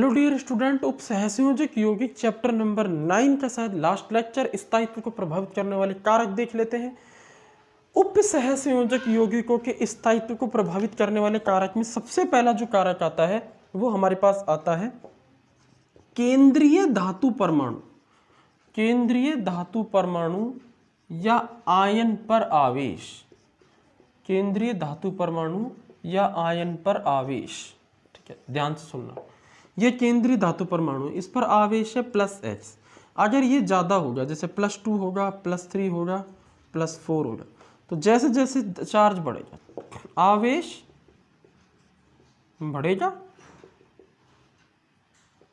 Hello dear student, उपसहसंयोजक यौगिक chapter number 9 का शायद लास्ट लेक्चर स्थायित्व को प्रभावित करने वाले कारक देख लेते हैं। उपसहसंयोजक यौगिकों के स्थायित्व को प्रभावित करने वाले कारक में सबसे पहला जो कारक आता है वो हमारे पास आता है केंद्रीय धातु परमाणु। केंद्रीय धातु परमाणु या आयन पर आवेश। केंद्रीय धातु परमाणु या आयन पर आवेश। ठीक है, ध्यान से सुनना। ये केंद्रीय धातु परमाणु, इस पर आवेश है +H। अगर ये ज़्यादा होगा, जैसे +2 होगा, +3 होगा, +4 होगा, तो जैसे जैसे चार्ज बढ़ेगा आवेश बढ़ेगा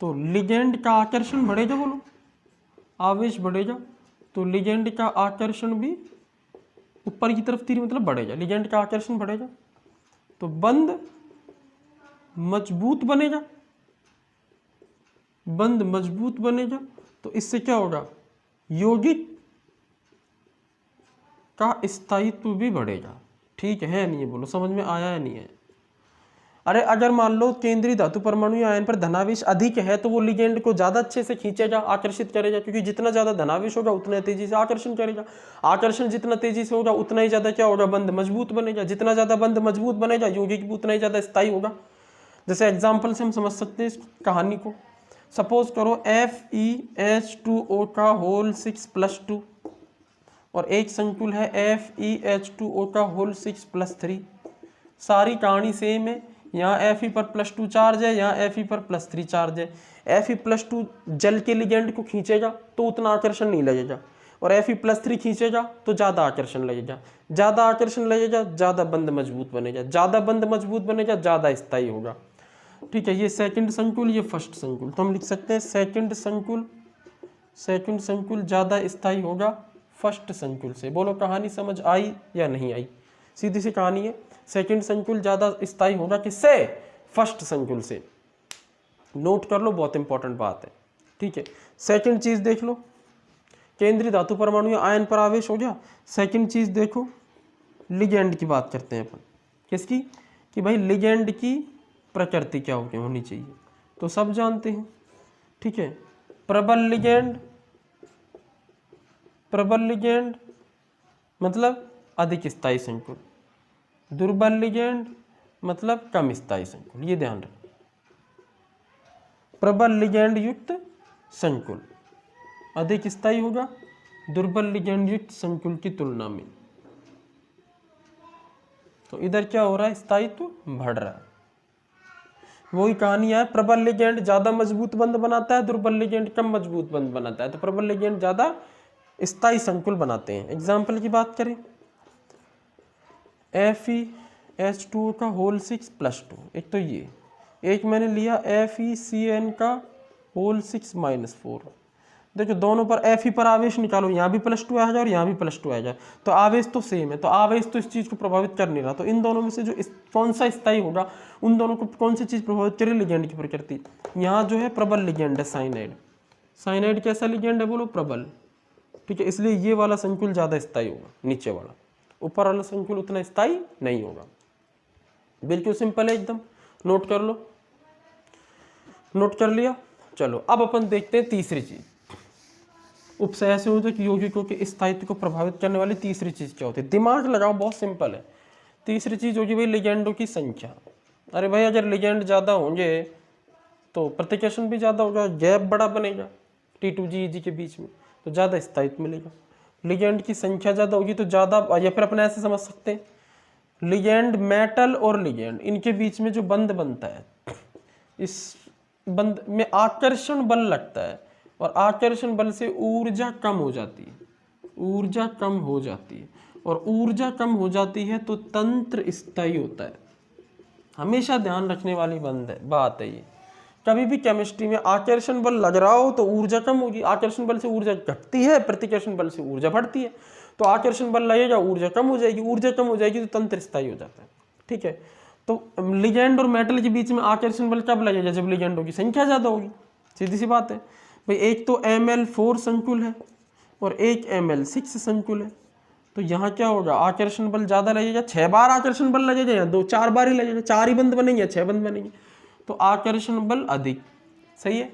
तो लिगेंड का आकर्षण बढ़ेगा। बोलो, आवेश बढ़ेगा तो लिगेंड का आकर्षण भी ऊपर की तरफ तीर मतलब बढ़ेगा। लिगेंड का आकर्षण बढ़ेगा तो बंध मजबूत बनेगा। बंध मजबूत बनेगा तो इससे क्या होगा, यौगिक का स्थायित्व भी बढ़ेगा। ठीक है नहीं है? बोलो, समझ में आया है नहीं है? अरे अगर मान लो केंद्रीय धातु परमाणु या आयन पर धनावेश अधिक है तो वो लिगेंड को ज्यादा अच्छे से खींचेगा, आकर्षित करेगा, क्योंकि जितना ज्यादा धनावेश होगा उतना तेजी से आकर्षण करेगा। आकर्षण जितना तेजी से होगा उतना ही ज्यादा क्या होगा, बंध मजबूत बनेगा। जितना ज्यादा बंध मजबूत बनेगा यौगिक भी उतना ही ज्यादा स्थायी होगा। जैसे एग्जाम्पल से हम समझ सकते हैं इस कहानी को। सपोज करो FeH2O का होल 6+2 और एक संकुल है FeH2O का होल 6+3। सारी कहानी सेम है। यहाँ Fe पर +2 चार्ज है, यहाँ Fe पर +3 चार्ज है। Fe+2 जल के लिगेंड को खींचेगा तो उतना आकर्षण नहीं लगेगा, और Fe+3 खींचेगा तो ज़्यादा आकर्षण लगेगा। ज़्यादा आकर्षण लगेगा, ज़्यादा बंध मजबूत बनेगा। ज़्यादा बंध मजबूत बनेगा, ज़्यादा स्थायी होगा। ठीक है, ये सेकंड संकुल, ये फर्स्ट संकुल। तो हम लिख सकते हैं सेकंड संकुल ज़्यादा स्थायी होगा फर्स्ट संकुल से। बोलो, कहानी समझ आई या नहीं आई? सीधी सी कहानी है। सेकंड संकुल ज़्यादा स्थायी होगा किससे? फर्स्ट संकुल से। नोट कर लो, बहुत इंपॉर्टेंट बात है। ठीक है, सेकंड चीज़ देख लो, केंद्रीय धातु परमाणु या आयन पर आवेश हो गया। सेकंड चीज़ देखो, लिगेंड की बात करते हैं अपन। किसकी? कि भाई लिगेंड की प्रकृति क्या होनी चाहिए, तो सब जानते हैं। ठीक है, प्रबल लिगेंड मतलब अधिक स्थायी संकुल, दुर्बल लिगेंड मतलब कम स्थायी संकुल। ये ध्यान रखो, प्रबल लिगेंड युक्त संकुल अधिक स्थायी होगा दुर्बल लिगेंड युक्त संकुल की तुलना में। तो इधर क्या हो रहा है, स्थायित्व बढ़ रहा है। वही कहानी है, प्रबल लिगेंड ज्यादा मजबूत बंध बनाता है, दुर्बल लिगेंड कम मजबूत बंध बनाता है। तो प्रबल लिगेंड ज्यादा स्थायी संकुल बनाते हैं। एग्जाम्पल की बात करें, FeH2O का होल 6+2, एक तो ये, एक मैंने लिया FeCN का होल 6-4। देखो दोनों पर Fe पर आवेश निकालो, यहाँ भी +2 आ जाए और यहाँ भी +2 आ जाए, तो आवेश तो सेम है, तो आवेश तो इस चीज़ को प्रभावित कर नहीं रहा। तो इन दोनों में से जो कौन सा स्थायी होगा, उन दोनों को कौन सी चीज़ प्रभावित करे? लिगेंड की प्रकृति। यहाँ जो है प्रबल लिगेंड है, साइनाइड। साइनाइड कैसा लिगेंड है? बोलो, प्रबल। ठीक है, इसलिए ये वाला संकुल ज़्यादा स्थायी होगा, नीचे वाला। ऊपर वाला संकुल उतना स्थायी नहीं होगा। बिल्कुल सिंपल है एकदम। नोट कर लो, नोट कर लिया। चलो अब अपन देखते हैं तीसरी चीज, उपसहसंयोजक यौगिकों के स्थायित्व को प्रभावित करने वाली तीसरी चीज क्या होती है। दिमाग लगाओ, बहुत सिंपल है। तीसरी चीज होगी भाई लिगेंडों की संख्या। अरे भाई अगर लिगेंड ज्यादा होंगे तो प्रतिकर्षण भी ज्यादा होगा, गैप बड़ा बनेगा T2G के बीच में, तो ज्यादा स्थायित्व मिलेगा। लिगेंड की संख्या ज्यादा होगी तो ज्यादा, या फिर अपने ऐसे समझ सकते हैं, लिगेंड मेटल और लिगेंड इनके बीच में जो बंध बनता है, इस बंध में आकर्षण बल लगता है, और आकर्षण बल से ऊर्जा कम हो जाती है। ऊर्जा कम हो जाती है, और ऊर्जा कम हो जाती है तो तंत्र स्थायी होता है। हमेशा ध्यान रखने वाली बात है ये। कभी भी केमिस्ट्री में आकर्षण बल लग रहा हो तो ऊर्जा कम होगी, आकर्षण बल से ऊर्जा घटती है, प्रतिकर्षण बल से ऊर्जा बढ़ती है। तो आकर्षण बल लगेगा, ऊर्जा कम हो जाएगी, ऊर्जा कम हो जाएगी तो तंत्र स्थायी हो जाता है। ठीक है, तो लिगेंड और मेटल के बीच में आकर्षण बल कब लगेगा? जब लिगेंडों की संख्या ज्यादा होगी। सीधी सी बात है भाई। एक तो Ml4 संकुल है और एक Ml6 संकुल है, तो यहाँ क्या होगा, आकर्षण बल ज्यादा लगेगा। 6 बार आकर्षण बल लगेगा या 2-4 बार ही लगेगा, 4 ही बंध बनेंगे या 6 बंध बनेंगे, तो आकर्षण बल अधिक। सही है।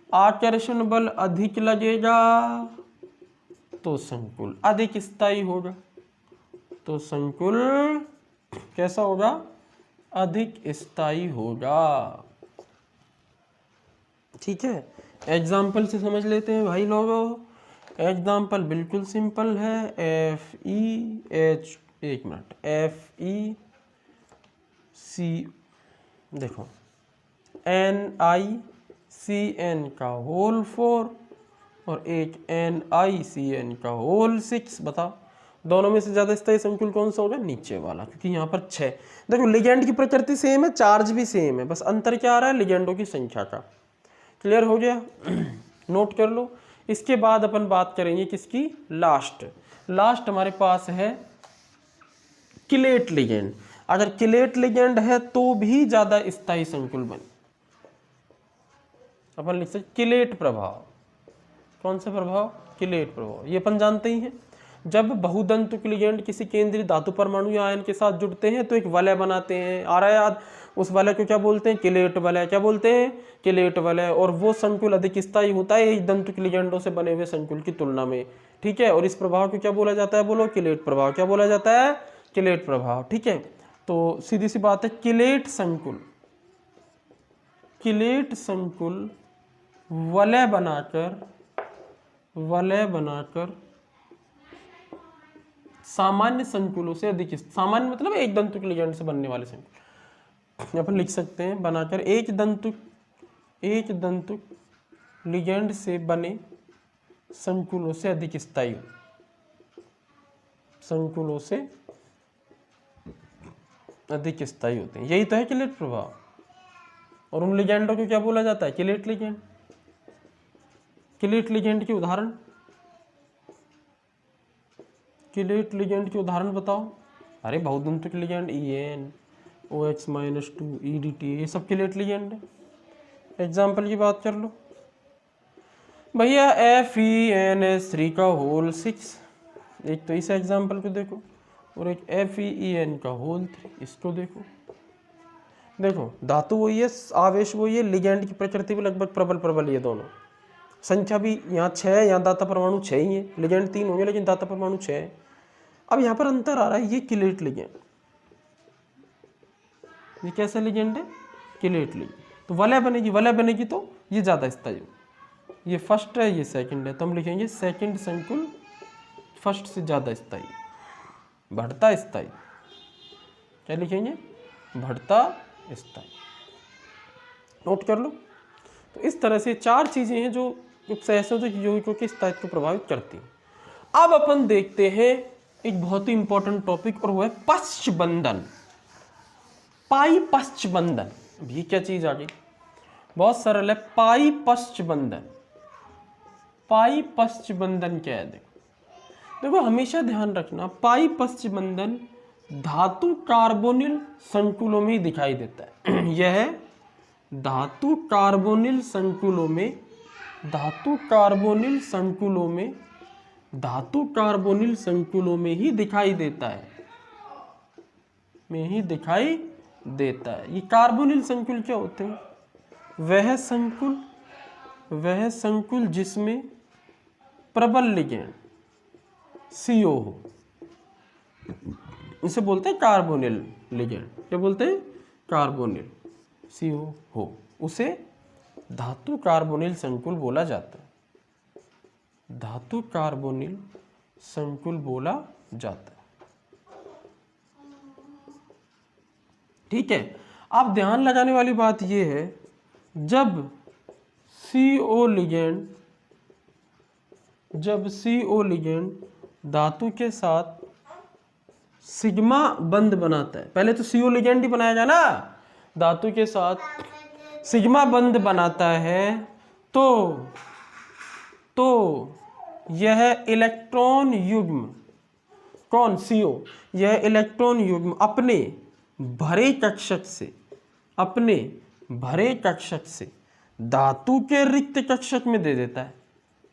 आकर्षण बल अधिक लगेगा तो संकुल अधिक स्थायी होगा, तो संकुल कैसा होगा, अधिक स्थायी होगा। ठीक है, एग्जाम्पल से समझ लेते हैं भाई लोगों। एग्जाम्पल बिल्कुल सिंपल है। FeH, एक मिनट, FeC, देखो NiCN का होल 4 और एक NiCN का होल 6। बताओ दोनों में से ज्यादा स्थायी संकुल कौन सा होगा, नीचे वाला, क्योंकि यहाँ पर 6। देखो लिगेंड की प्रकृति सेम है, चार्ज भी सेम है, बस अंतर क्या आ रहा है, लिगेंडों की संख्या का। क्लियर हो गया? नोट कर लो। इसके बाद अपन बात करेंगे किसकी, लास्ट हमारे पास है किलेट लिगेंड। अगर किलेट लिगेंड है तो भी ज्यादा स्थायी संकुल बने। अपन लिख सकते किलेट प्रभाव। कौन सा प्रभाव, किलेट प्रभाव। ये अपन जानते ही हैं, जब बहुदंतुक लिगेंड किसी केंद्रीय धातु परमाणु या आयन के साथ जुड़ते हैं तो एक वलय बनाते हैं। आ रहा है याद? उस वलय को क्या बोलते हैं, किलेट वलय। क्या बोलते हैं, किलेट वलय। और वो संकुल अधिक स्थायी होता है एक दंतुक लिगेंडों से बने हुए संकुल की तुलना में। ठीक है, और इस प्रभाव को क्या बोला जाता है, बोलो, किलेट प्रभाव। क्या बोला जाता है, किलेट प्रभाव। ठीक है, तो सीधी सी बात है, किलेट संकुल वलय बनाकर सामान्य संकुलों से अधिक, सामान्य मतलब एक दंतुक लिगेंड से बनने वाले संकुल, अपन लिख सकते हैं बनाकर एक दंतुक लिगेंड से बने संकुलों से अधिक स्थायी, संकुलों से अधिक स्थायी होते हैं। यही तो है किलेट प्रभाव। और उन लिगेंडों को क्या बोला जाता है, किलेट लिगेंड। किलेट लिगेंड के उदाहरण, किलेट लिगेंड के उदाहरण बताओ। अरे बहुदंतुक लिगेंड EN, OX-2, EDTA, ये सब किलेट लिगेंड है। एग्जाम्पल की बात कर लो भैया, FeNS3 का होल 6, एक तो इस एग्जाम्पल को देखो, और एक FeEN का होल 3, इसको देखो। देखो धातु वही है, आवेश वही है, लिगेंड की प्रकृति भी लगभग प्रबल ये दोनों। संख्या भी यहाँ 6 है, यहाँ दाता परमाणु 6 ही है। लिगेंड 3 होंगे लेकिन दाता परमाणु 6 है। अब यहाँ पर अंतर आ रहा है, ये किलेट लिगेंड, ये कैसा लिगेंड है, किलेट लिगेंड। तो वलय बनेगी तो ये ज्यादा स्थायी, ये फर्स्ट है, ये सेकंड है, तो हम लिखेंगे सेकंड संकुल फर्स्ट से ज्यादा स्थायी, बढ़ता स्थायी। क्या लिखेंगे, बढ़ता स्थायी। नोट कर लो। तो इस तरह से 4 चीजें हैं जो सहसंयोजक यौगिकों के स्थायित्व को प्रभावित करती हैं। अब अपन देखते हैं एक बहुत ही इंपॉर्टेंट टॉपिक, और वो है पश्चबंधन, पाई पश्चबंधन। ये क्या चीज आ गई, बहुत सरल है। पाई पश्चबंधन क्या है, देखो हमेशा ध्यान रखना, पाई पश्चबंधन धातु कार्बोनिल संकुलों में ही दिखाई देता है। यह धातु कार्बोनिल संकुलों में ही दिखाई देता है, ये कार्बोनिल संकुल क्या होते हैं, वह संकुल जिसमें प्रबल लिगेंड CO हो, इसे बोलते हैं कार्बोनिल लिगेंड। क्या बोलते हैं, कार्बोनिल CO हो, उसे धातु कार्बोनिल संकुल बोला जाता है, धातु कार्बोनिल संकुल बोला जाता है। ठीक है, अब ध्यान लगाने वाली बात यह है, जब CO लिगेंड धातु के साथ सिग्मा बंध बनाता है, पहले तो CO लिगेंड ही बनाएगा ना, धातु के साथ सिग्मा बंध बनाता है, तो यह इलेक्ट्रॉन युग्म, कौन, CO, यह इलेक्ट्रॉन युग्म अपने भरे कक्षक से धातु के रिक्त कक्षक में दे देता है,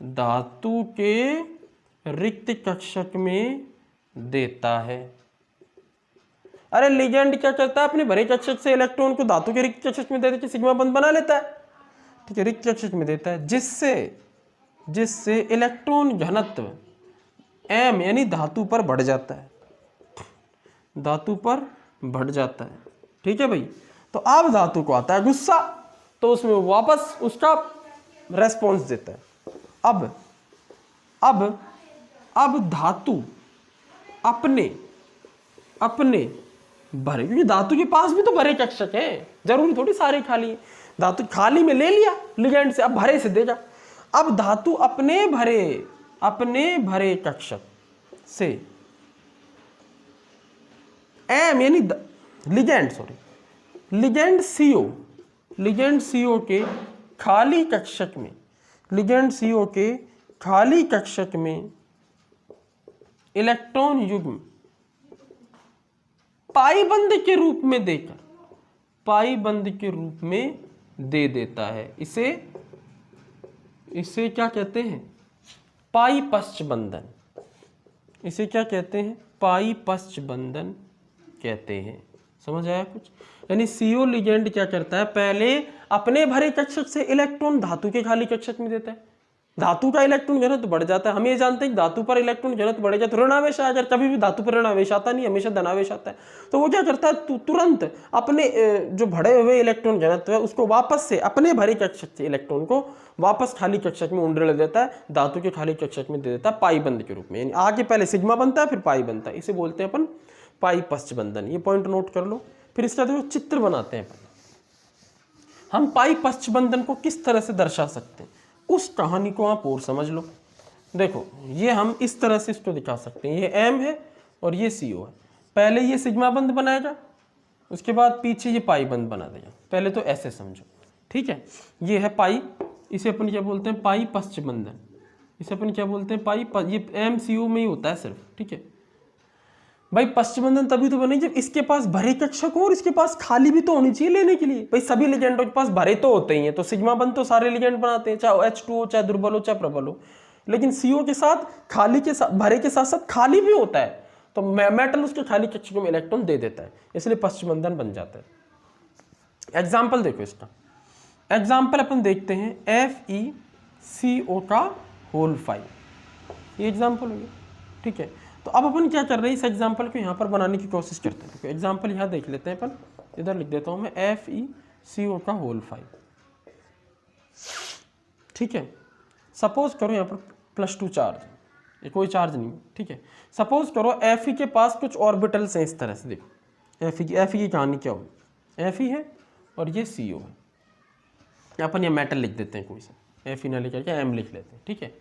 धातु के रिक्त कक्षक में देता है। अरे लिगेंड क्या करता है, अपने भरे कक्षक से इलेक्ट्रॉन को धातु के रिक्त कक्षक में दे देकर सिग्मा बंध बना लेता है। ठीक है, रिक्त कक्षक में देता है, जिससे इलेक्ट्रॉन घनत्व m यानी धातु पर बढ़ जाता है, धातु पर बढ़ जाता है। ठीक है भाई, तो अब धातु को आता है गुस्सा, तो उसमें वो वापस उसका रेस्पॉन्स देता है। अब धातु अपने भरे, क्योंकि धातु के पास भी तो भरे कक्षक है, जरूरी थोड़ी सारे खाली। धातु खाली में ले लिया लिगेंड से, अब भरे से देगा। अब धातु अपने भरे कक्षक से एम यानी लिगेंड CO के खाली कक्षक में इलेक्ट्रॉन युग्म पाईबंद के रूप में दे देता है। इसे क्या कहते हैं? पाई पश्च बंधन। इसे क्या कहते हैं? पाई पश्च बंधन कहते हैं। समझ आया कुछ? यानी CO लिगेंड क्या करता है, पहले अपने भरे कक्षक से इलेक्ट्रॉन धातु के खाली कक्षक में देता है, धातु का इलेक्ट्रॉन घनत्व बढ़ जाता है। हम ये जानते हैं कि धातु पर इलेक्ट्रॉन घनत्व बढ़ेगा तो ऋणावेश आएगा, कभी भी धातु पर ऋणावेश आता नहीं, हमेशा धनावेश आता है। तो वो क्या करता है, तुरंत अपने जो बढ़े हुए इलेक्ट्रॉन घनत्व है उसको वापस से अपने भरे कक्षक से इलेक्ट्रॉन को वापस खाली कक्षक में उंडल देता है, धातु के खाली कक्षक में दे देता है पाई बंध के रूप में। यानी आगे पहले सिग्मा बनता है फिर पाई बनता है, इसे बोलते हैं अपन पाई पश्च बंधन। ये पॉइंट नोट कर लो। फिर इसका देखो चित्र बनाते हैं हम पाई पश्च बंधन को किस तरह से दर्शा सकते हैं, उस कहानी को आप और समझ लो। देखो ये हम इस तरह से इसको दिखा सकते हैं, ये M है और ये CO है। पहले ये सिग्मा बंध बनाएगा, उसके बाद पीछे ये पाई बंध बना देगा। पहले तो ऐसे समझो, ठीक है। ये है पाई, इसे अपन क्या बोलते हैं, पाई पश्च बंधन। इसे अपन क्या बोलते हैं, ये MCO में ही होता है सिर्फ, ठीक है भाई। पश्च बंधन तभी तो बने जब इसके पास भरे कक्षक हो और इसके पास खाली भी तो होनी चाहिए लेने के लिए। भाई सभी लिगेंडों के पास भरे तो होते ही हैं, तो सिग्मा बंध तो सारे लिगेंड बनाते हैं, चाहे H2 हो, चाहे दुर्बल हो, चाहे प्रबल हो। लेकिन CO के साथ खाली के साथ भरे के साथ साथ खाली भी होता है, तो मेटल उसके खाली कक्षक में इलेक्ट्रॉन दे देता है, इसलिए पश्च बंधन बन जाता है। एग्जाम्पल देखो इसका। एग्जाम्पल अपन देखते हैं FeCO5, ये एग्जाम्पल हो गया, ठीक है। तो अब अपन क्या कर रहे हैं, इस एग्जाम्पल को यहाँ पर बनाने की कोशिश करते हैं। तो एग्जाम्पल यहाँ देख लेते हैं अपन, इधर लिख देता हूँ मैं FeCO5, ठीक है। सपोज करो यहाँ पर +2 चार्ज, ये कोई चार्ज नहीं, ठीक है। सपोज करो Fe के पास कुछ ऑर्बिटल्स हैं इस तरह से। देखो Fe की कहानी क्या होगी, Fe है और ये CO है। अपन ये मेटल लिख देते हैं कोई सा, Fe ना लिख के M लिख लेते हैं, ठीक है।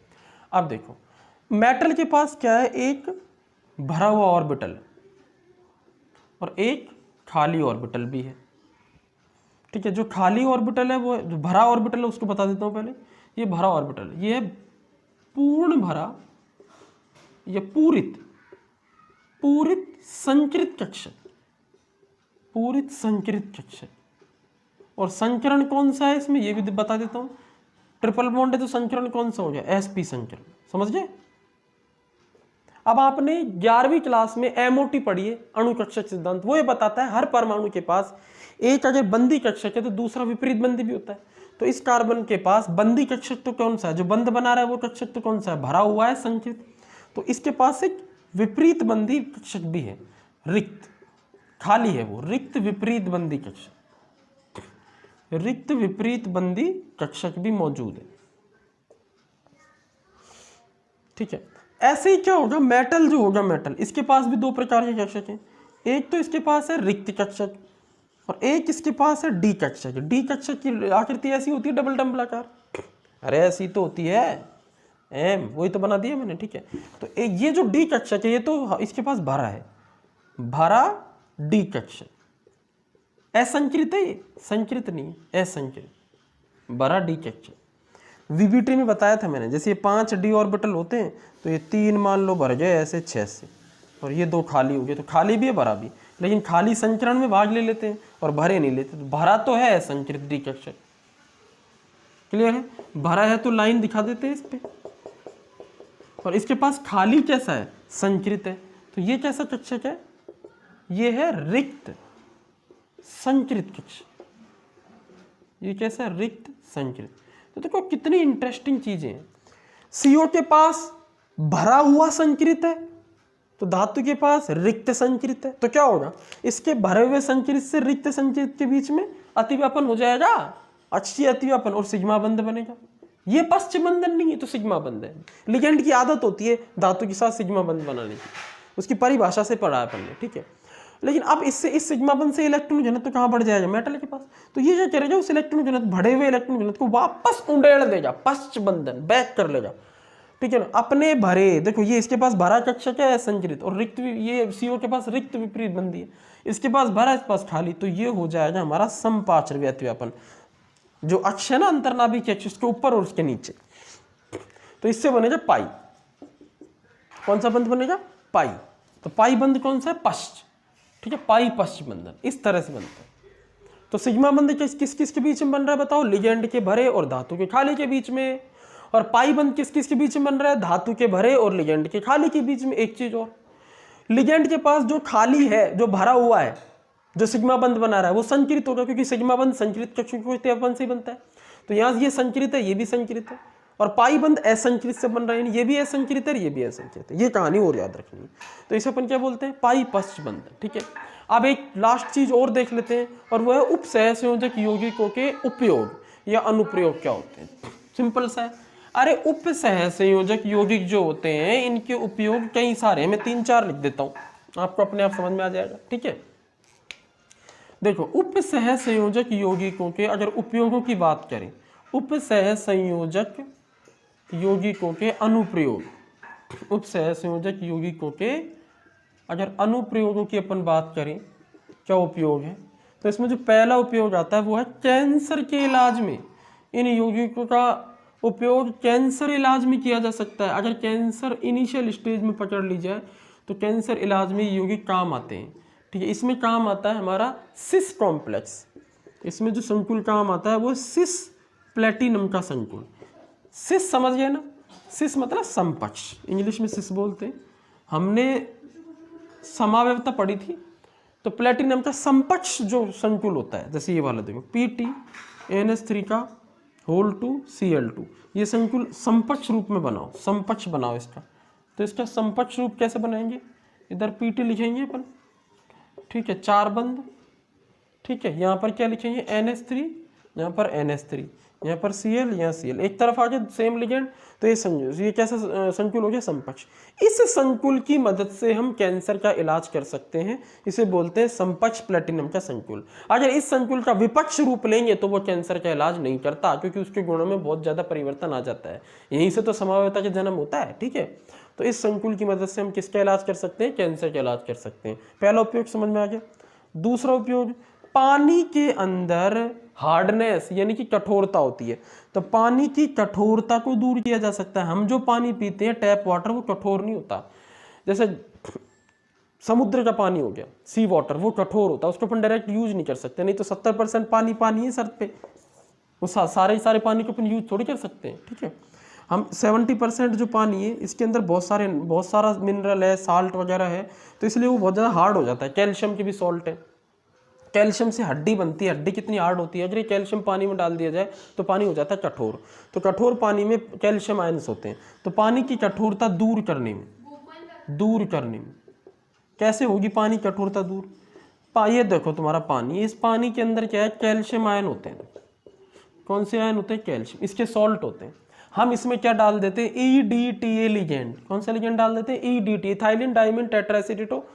अब देखो मेटल के पास क्या है, एक भरा हुआ ऑर्बिटल और एक खाली ऑर्बिटल भी है, ठीक है। जो खाली ऑर्बिटल है वो, जो भरा ऑर्बिटल है उसको बता देता हूँ पहले। ये भरा ऑर्बिटल, ये है पूर्ण भरा या पूरित संचरित कक्षक, पूरित संचरित कक्षक। और संचरण कौन सा है इसमें ये भी बता देता हूँ। ट्रिपल बॉन्ड है तो संचरण कौन सा हो गया, sp संचरण, समझ गए। अब आपने 11वीं क्लास में MOT पढ़ी है, अणु कक्षक सिद्धांत। वो ये बताता है हर परमाणु के पास एक अगर बंदी कक्षक है तो दूसरा विपरीत बंदी भी होता है। तो इस कार्बन के पास बंदी कक्षक तो कौन सा है, जो बंद बना रहा है वो कक्षक तो कौन सा है, भरा हुआ है, संचित। तो इसके पास एक विपरीत बंदी कक्षक भी है, रिक्त, खाली है वो, रिक्त विपरीत बंदी कक्षक, रिक्त विपरीत बंदी कक्षक भी मौजूद है, ठीक है। ऐसे ही क्या होगा, मेटल जो होगा, मेटल इसके पास भी दो प्रकार के कक्षक हैं। एक तो इसके पास है रिक्त कक्षक और एक इसके पास है डी कक्षक। डी कक्षक की आकृति ऐसी होती है डबल डंबलाकार, अरे ऐसी तो होती है एम, वही तो बना दिया मैंने, ठीक है। तो ये जो डी कक्षक है ये तो इसके पास भरा है, भरा डी कक्षक। असंचरित है ये, संचरित नहीं, असंचरित, भरा डी कक्षक। वीबीटी में बताया था मैंने, जैसे ये 5 डी ऑर्बिटल होते हैं तो ये 3 मान लो भर गए ऐसे 6 से, और ये 2 खाली हो गए। तो खाली भी है भरा भी, लेकिन खाली संचरण में भाग ले लेते हैं और भरे नहीं लेते। तो भरा तो है संचरित डी कक्षक, क्लियर है। भरा है तो लाइन दिखा देते हैं इस पे। और इसके पास खाली कैसा है, संचरित है। तो ये कैसा कक्षक है, ये है रिक्त संचरित कक्षक, ये कैसा है, रिक्त संचरित। तो देखो कितनी इंटरेस्टिंग चीजें हैं। CO के पास भरा हुआ संचरित है, तो धातु के पास रिक्त संचरित है, तो क्या होगा, इसके भरे हुए संचरित से रिक्त संचरित के बीच में अतिव्यापन हो जाएगा, अक्षीय अतिव्यापन, और सिग्मा बंध बनेगा। ये पश्च बंधन नहीं है तो सिग्मा बंध है। लिगेंड की आदत होती है धातु के साथ सिग्मा बंध बनाने की, उसकी परिभाषा से पढ़ा है अपन ने, ठीक है। लेकिन अब इससे इस सिग्मा बंध से इलेक्ट्रॉन घनत्व तो कहाँ बढ़ जाएगा, मेटल के पास। तो ये क्या करेगा, उस इलेक्ट्रॉन घनत्व, बढ़े हुए इलेक्ट्रॉन घनत्व को वापस उंडेड़ देगा, पश्च बंधन, बैक कर लेगा, ठीक है ना। अपने भरे, देखो ये इसके पास भरा कक्षा क्या है, संचरित, और रिक्त, ये CO के पास रिक्त विपरीत बंधी है, इसके पास भरा, इस पास खाली, तो ये हो जाएगा हमारा समपार्श्व अतिव्यापन, जो अक्ष है ना अंतर्नाभिक अक्ष, उसके ऊपर और उसके नीचे। तो इससे बनेगा पाई। कौन सा बंध बनेगा, पाई। तो पाई बंध कौन सा है, पश्च, ठीक है, पाई पश्च बंधन, इस तरह से बनता है। तो सिग्मा बंध किस किस के बीच में बन रहा है बताओ, लिगेंड के भरे और धातु के खाली के बीच में। और पाई बंध किस किस के बीच में बन रहा है, धातु के भरे और लिगेंड के खाली के बीच में। एक चीज और, लिगेंड के पास जो खाली है, जो भरा हुआ है, जो सिग्मा बंध बना रहा है, वो संचरित होगा, क्योंकि सिग्मा बंध संचरित कक्षों के अतिव्यापन से बनता है। तो यहाँ ये संचरित है, ये भी संचरित है, और पाई बंध असंचरित से बन रहा है, ये भी असंचरित है, ये भी असंचरित है। ये कहानी और याद रखनी है। तो इसे अपन क्या बोलते हैं, पाई पश्च बंधन, ठीक है। अब एक लास्ट चीज और देख लेते हैं, और वह है उपसहसंयोजक यौगिकों के उपयोग या अनुप्रयोग क्या होते हैं। सिंपल सा है। अरे उपसहसंयोजक यौगिक जो होते हैं, इनके उपयोग कई सारे हैं, मैं 3-4 लिख देता हूँ, आपको अपने आप समझ में आ जाएगा, ठीक है। देखो उपसहसंयोजक यौगिकों के अगर उपयोगों की बात करें, उपसहसंयोजक यौगिकों के अनुप्रयोग, उपसहसंयोजक यौगिकों के अगर अनुप्रयोगों की अपन बात करें, क्या उपयोग है, तो इसमें जो पहला उपयोग आता है वो है कैंसर के इलाज में। इन यौगिकों का उपयोग कैंसर इलाज में किया जा सकता है। अगर कैंसर इनिशियल स्टेज में पकड़ ली जाए तो कैंसर इलाज में यौगिक काम आते हैं, ठीक है। इसमें काम आता है हमारा सिस कॉम्प्लेक्स, इसमें जो संकुल काम आता है वो सिस प्लेटिनम का संकुल। सिस समझ गए ना, सिस मतलब समपक्ष, इंग्लिश में सिस बोलते हैं। हमने समावयवता पढ़ी थी, तो प्लेटिनम का समपक्ष जो संकुल होता है, जैसे ये वाला देखो PT NH3 का होल 2 Cl2, ये संकुल समपक्ष रूप में बनाओ, समपक्ष बनाओ इसका। तो इसका समपक्ष रूप कैसे बनाएंगे, इधर PT लिखेंगे अपन, ठीक है, 4 बंध, ठीक है। यहाँ पर क्या लिखेंगे, NH3, यहाँ पर NH3, यहाँ पर Cl, यहाँ Cl, एक तरफ आगे सेम लिगेंड। तो ये कैसा संकुल हो गया, समपक्ष। इस संकुल की मदद से हम कैंसर का इलाज कर सकते हैं, इसे बोलते हैं समपक्ष प्लेटिनम का संकुल। अगर इस संकुल का विपक्ष रूप लेंगे तो वो कैंसर का इलाज नहीं करता, क्योंकि उसके गुणों में बहुत ज्यादा परिवर्तन आ जाता है। यहीं से तो समावयवता का जन्म होता है, ठीक है। तो इस संकुल की मदद से हम किसका इलाज कर सकते हैं, कैंसर का इलाज कर सकते हैं। पहला उपयोग समझ में आ गया। दूसरा उपयोग, पानी के अंदर हार्डनेस यानी कि कठोरता होती है, तो पानी की कठोरता को दूर किया जा सकता है। हम जो पानी पीते हैं टैप वाटर, वो कठोर नहीं होता। जैसे समुद्र का पानी हो गया, सी वाटर, वो कठोर होता है, उसको अपन डायरेक्ट यूज नहीं कर सकते। नहीं तो 70% पानी है सर पे, वो सारे पानी को अपन यूज थोड़ी कर सकते हैं, ठीक है। हम 70% जो पानी है, इसके अंदर बहुत सारा मिनरल है, साल्ट वगैरह है, तो इसलिए वो बहुत ज़्यादा हार्ड हो जाता है। कैल्शियम की भी सॉल्ट है, कैल्शियम से हड्डी बनती है, हड्डी कितनी हार्ड होती है। अगर ये कैल्शियम पानी में डाल दिया जाए तो पानी हो जाता है कठोर। तो कठोर पानी में कैल्शियम आयंस होते हैं। तो पानी की कठोरता दूर करने में कैसे होगी पानी कठोरता दूर, ये देखो तुम्हारा पानी, इस पानी के अंदर क्या है, कैल्शियम आयन होते हैं। कौन से आयन होते हैं, कैल्शियम, इसके सॉल्ट होते हैं। हम इसमें क्या डाल देते हैं, EDTA लिगेंड। कौन सा लिगेंड डाल देते हैं, EDTA, इथाइलिन डाइमीन टेट्राएसिटेटो,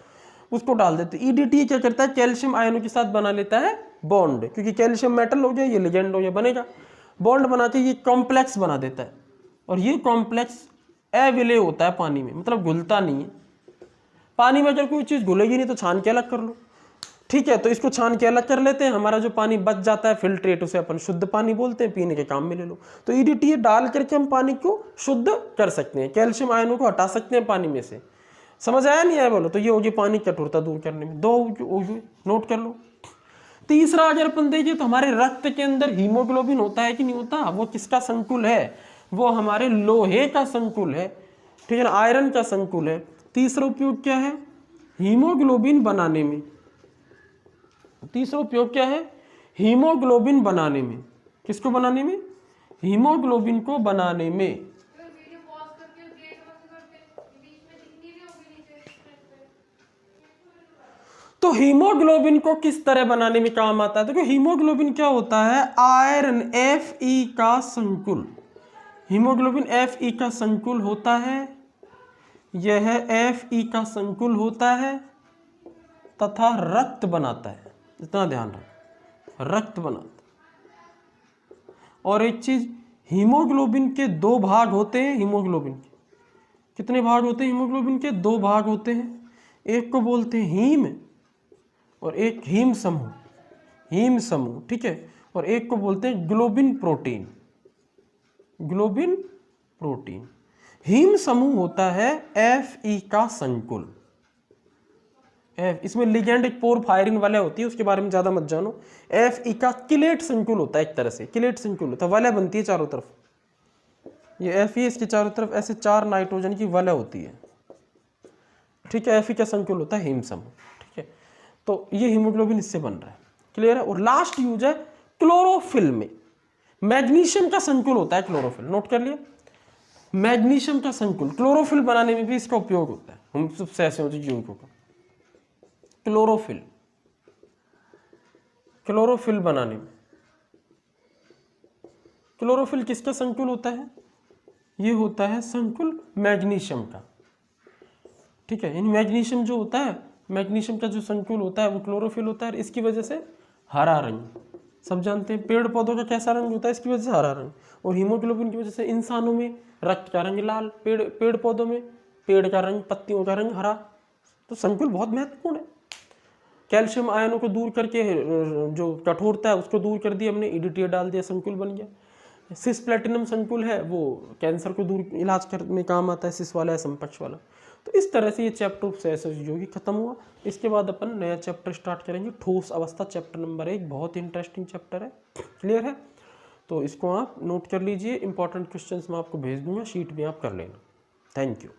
उसको डाल देते हैं। EDTA क्या करता है, कैल्शियम आयनों के साथ बना लेता है बॉन्ड, क्योंकि कैल्शियम मेटल हो गया, ये लिगेंड हो गया, बनेगा बॉन्ड बना के ये कॉम्प्लेक्स बना देता है। और ये कॉम्प्लेक्स अविलेय होता है पानी में, मतलब घुलता नहीं है। पानी में अगर कोई चीज़ घुलेगी नहीं तो छान के अलग कर लो, ठीक है। तो इसको छान के अलग कर लेते हैं, हमारा जो पानी बच जाता है फिल्ट्रेट, उसे अपन शुद्ध पानी बोलते हैं, पीने के काम में ले लो। तो EDTA डाल करके हम पानी को शुद्ध कर सकते हैं, कैल्शियम आयनों को हटा सकते हैं पानी में से। समझ आया नहीं आया बोलो। तो ये होगी पानी कठोरता दूर करने में। 2 नोट कर लो। तीसरा अगर अपन देखिए तो हमारे रक्त के अंदर हीमोग्लोबिन होता है कि नहीं होता, वो किसका संकुल है, वो हमारे लोहे का संकुल है, ठीक है ना, आयरन का संकुल है। तीसरा उपयोग क्या है, हीमोग्लोबिन बनाने में। तीसरा उपयोग क्या है, हीमोग्लोबिन बनाने में। किसको बनाने में? हीमोग्लोबिन को बनाने में। तो हीमोग्लोबिन को किस तरह बनाने में काम आता है? देखो हीमोग्लोबिन क्या होता है? आयरन Fe का संकुल। हीमोग्लोबिन Fe का संकुल होता है, यह Fe का संकुल होता है तथा रक्त बनाता है। इतना ध्यान रख, रक्त बनाता है। और एक चीज, हीमोग्लोबिन के दो भाग होते हैं। हीमोग्लोबिन के कितने भाग होते हैं? हीमोग्लोबिन के दो भाग होते हैं। एक को बोलते हैं हीम और एक हीम समूह, हीम समूह, ठीक है। और एक को बोलते हैं globin protein, globin protein. Haem समूह होता है Fe का संकुल। इसमें लिगेंड एक पोरफायरिन वाले होती है, उसके बारे में ज्यादा मत जानो। Fe का किलेट संकुल होता है, एक तरह से किलेट संकुल होता है, वलय बनती है चारों तरफ। ये Fe इसके चारों तरफ ऐसे 4 नाइट्रोजन की वलय होती है, ठीक है। Fe का संकुल होता है हीम समूह, ठीक है। तो ये हीमोग्लोबिन इससे बन रहा है, क्लियर है। और लास्ट यूज है क्लोरोफिल में। मैग्नीशियम का संकुल होता है क्लोरोफिल, नोट कर लिया। मैग्नीशियम का संकुल क्लोरोफिल बनाने में भी इसका उपयोग होता है। हम सबसे ऐसे होते हैं क्लोरोफिल, क्लोरोफिल बनाने में। क्लोरोफिल किसका संकुल होता है? ये होता है संकुल मैग्नीशियम का, ठीक है। इन मैग्नीशियम जो होता है, मैग्नीशियम का जो संकुल होता है वो क्लोरोफिल होता है। इसकी वजह से हरा रंग, सब जानते हैं पेड़ पौधों का कैसा रंग होता है, इसकी वजह से हरा रंग। और हीमोग्लोबिन की वजह से इंसानों में रक्त का रंग लाल, पेड़ पौधों में पेड़ का रंग, पत्तियों का रंग हरा। तो संकुल बहुत महत्वपूर्ण है। कैल्शियम आयनों को दूर करके जो कठोरता है उसको दूर कर दिया हमने, EDTA डाल दिया, संकुल बन गया। सिस प्लेटिनम संकुल है, वो कैंसर को दूर इलाज करने में काम आता है, सिस वाला है समपक्ष वाला। तो इस तरह से ये चैप्टर से जो कि खत्म हुआ। इसके बाद अपन नया चैप्टर स्टार्ट करेंगे, ठोस अवस्था, चैप्टर नंबर 1। बहुत इंटरेस्टिंग चैप्टर है, क्लियर है। तो इसको आप नोट कर लीजिए, इंपॉर्टेंट क्वेश्चंस मैं आपको भेज दूंगा, शीट में आप कर लेना। Thank you.